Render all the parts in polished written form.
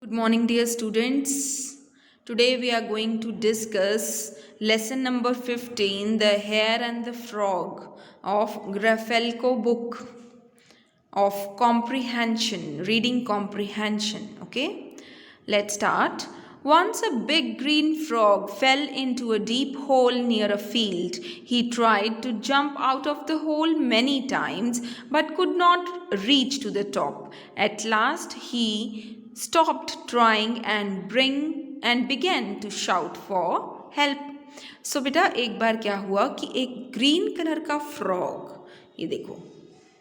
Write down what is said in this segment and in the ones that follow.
Good morning, dear students. Today we are going to discuss lesson number 15, The Hare and the Frog of Grafelco book of comprehension, reading comprehension. Okay, let's start. Once a big green frog fell into a deep hole near a field. He tried to jump out of the hole many times but could not reach to the top. At last he stopped trying and began to shout for help. So बेटा एक बार क्या हुआ कि एक green colour का frog, ये देखो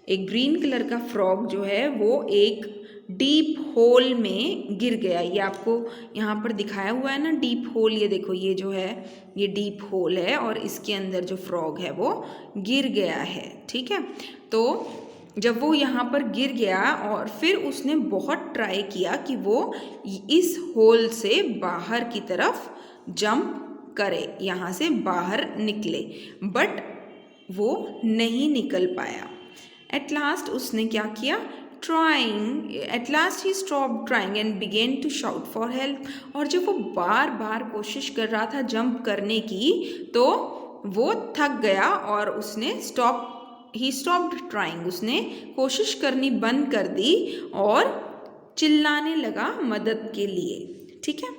एक ग्रीन कलर का फ्रॉग जो है वो एक डीप होल में गिर गया। ये आपको यहाँ पर दिखाया हुआ है ना, डीप होल। ये देखो ये जो है ये डीप होल है और इसके अंदर जो फ्रॉग है वो गिर गया है। ठीक है, तो जब वो यहाँ पर गिर गया और फिर उसने बहुत ट्राई किया कि वो इस होल से बाहर की तरफ जंप करे, यहाँ से बाहर निकले, बट वो नहीं निकल पाया। एट लास्ट उसने क्या किया, एट लास्ट ही stop trying and began to shout for help. और जब वो बार बार कोशिश कर रहा था जंप करने की तो वो थक गया और उसने ही स्टॉप्ड ट्राइंग, उसने कोशिश करनी बंद कर दी और चिल्लाने लगा मदद के लिए। ठीक है।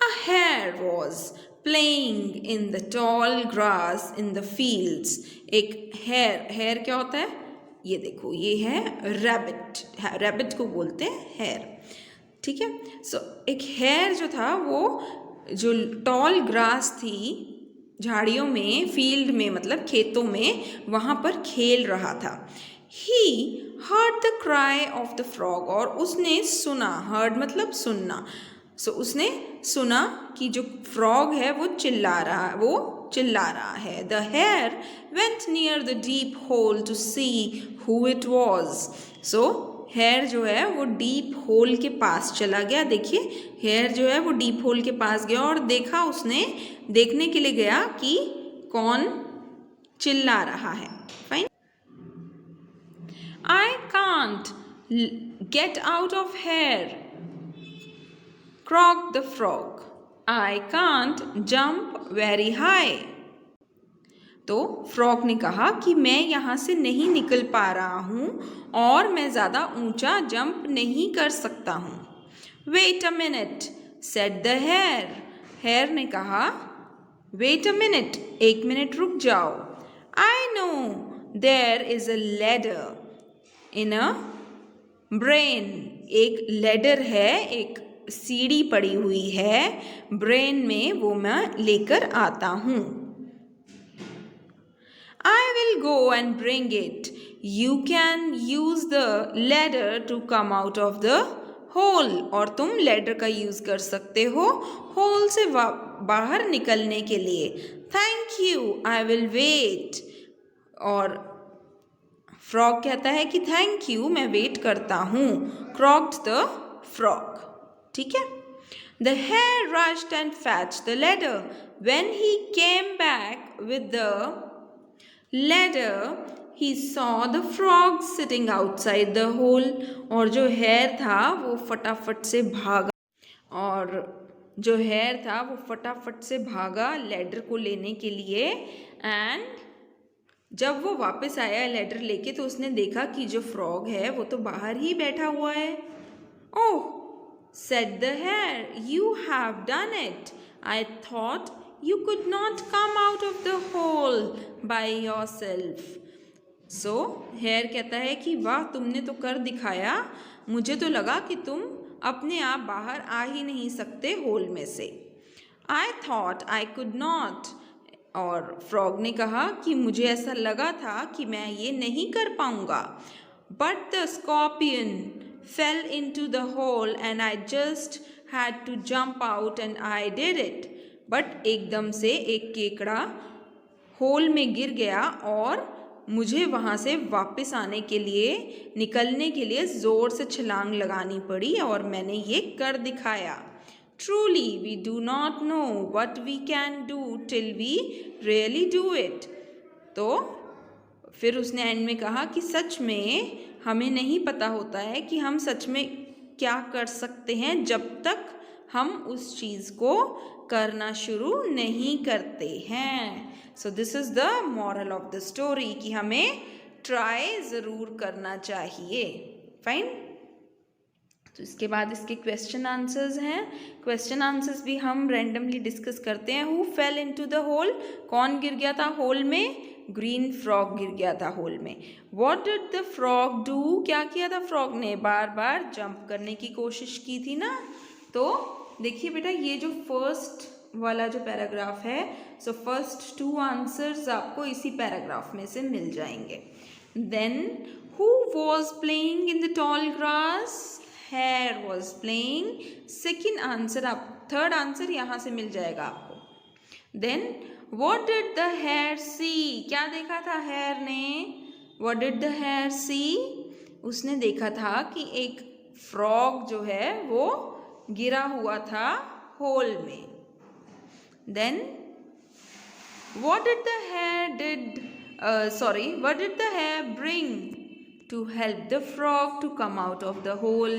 A hare was playing in the tall grass in the fields. एक हेयर क्या होता है, ये देखो ये है रैबिट को बोलते हैं हेयर। ठीक है, सो एक हेयर जो था वो जो टॉल ग्रास थी, झाड़ियों में, फील्ड में मतलब खेतों में, वहाँ पर खेल रहा था। He heard the cry of the frog, और उसने सुना, heard मतलब सुनना, सो उसने सुना कि जो फ्रॉग है वो चिल्ला रहा है। The hare went near the deep hole to see who it was. So hare जो है वो डीप होल के पास चला गया। देखिए हेयर जो है वो डीप होल के पास गया और देखा, उसने देखने के लिए गया कि कौन चिल्ला रहा है। Fine. I can't get out of here, croaked the frog. I can't jump very high. तो फ्रॉग ने कहा कि मैं यहाँ से नहीं निकल पा रहा हूँ और मैं ज़्यादा ऊंचा जंप नहीं कर सकता हूँ। Wait a minute, said the hare. Hare ने कहा Wait a minute, एक मिनट रुक जाओ। I know there is a ladder in a brain. एक लेडर है, एक सीढ़ी पड़ी हुई है ब्रेन में, वो मैं लेकर आता हूँ। I will go and bring it. You can use the ladder to come out of the hole. और तुम लेडर का यूज कर सकते हो होल से बाहर निकलने के लिए। Thank you, I will wait. और फ्रॉग कहता है कि थैंक यू, मैं वेट करता हूँ। Croaked the frog. ठीक है। The hare rushed and fetched the ladder. When he came back with the ladder, he saw the frog sitting outside the hole. और जो हेयर था वो फटाफट से भागा लेडर को लेने के लिए। एंड जब वो वापस आया लेडर लेके तो उसने देखा कि जो फ्रॉग है वो तो बाहर ही बैठा हुआ है। ओह, said the hare, you have done it. I thought you could not come out of the hole by yourself. So hare कहता है कि वाह, तुमने तो कर दिखाया, मुझे तो लगा कि तुम अपने आप बाहर आ ही नहीं सकते होल में से। I thought I could not. और फ्रॉग ने कहा कि मुझे ऐसा लगा था कि मैं ये नहीं कर पाऊंगा। But the scorpion fell into the hole and I just had to jump out and I did it. But एकदम से एक केकड़ा होल में गिर गया और मुझे वहाँ से वापस आने के लिए, निकलने के लिए ज़ोर से छलांग लगानी पड़ी और मैंने ये कर दिखाया। Truly we do not know what we can do till we really do it. तो फिर उसने एंड में कहा कि सच में हमें नहीं पता होता है कि हम सच में क्या कर सकते हैं जब तक हम उस चीज़ को करना शुरू नहीं करते हैं। So this is the moral of the story कि हमें ट्राई ज़रूर करना चाहिए। फाइन। तो इसके बाद इसके क्वेश्चन आंसर्स हैं। क्वेश्चन आंसर्स भी हम रैंडमली डिस्कस करते हैं। Who fell into the hole, कौन गिर गया था होल में? ग्रीन फ्रॉग गिर गया था होल में। What did the frog do, क्या किया था फ्रॉग ने? बार बार जंप करने की कोशिश की थी ना। तो देखिए बेटा, ये जो फर्स्ट वाला जो पैराग्राफ है, सो फर्स्ट 2 आंसर्स आपको इसी पैराग्राफ में से मिल जाएंगे। Then who was playing in the tall grass? Hare was playing। Second answer, आप थर्ड आंसर यहाँ से मिल जाएगा आपको। Then what did the hare see, क्या देखा था हेयर ने? what did the hare see, उसने देखा था कि एक फ्रॉग जो है वो गिरा हुआ था होल में। Then what did the hare bring to help the frog to come out of the hole,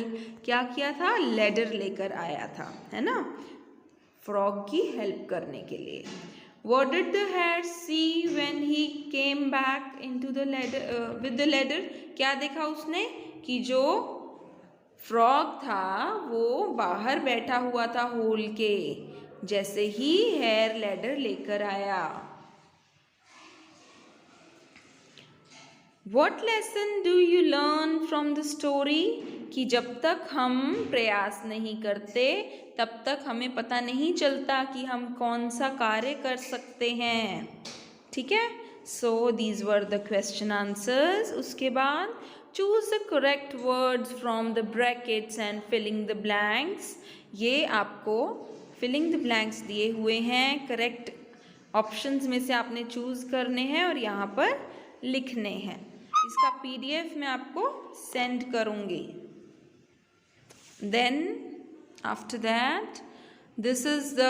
क्या किया था? लेडर लेकर आया था, है ना, फ्रॉग की हेल्प करने के लिए। What did the hare see when he came back into the ladder with the ladder, क्या देखा उसने? कि जो फ्रॉग था वो बाहर बैठा हुआ था होल के, जैसे ही हेयर लेडर लेकर आया। What lesson do you learn from the story, कि जब तक हम प्रयास नहीं करते तब तक हमें पता नहीं चलता कि हम कौन सा कार्य कर सकते हैं। ठीक है। So these were the question answers. उसके बाद choose the correct words from the brackets and filling the blanks. ये आपको फिलिंग द ब्लैंक्स दिए हुए हैं, करेक्ट ऑप्शंस में से आपने चूज करने हैं और यहाँ पर लिखने हैं। इसका PDF मैं आपको सेंड करूँगी। Then after that this is the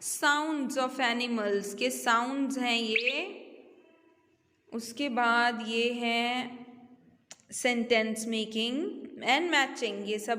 sounds of animals के साउंड्स हैं ये। उसके बाद ये है सेंटेंस मेकिंग एंड मैचिंग, ये सब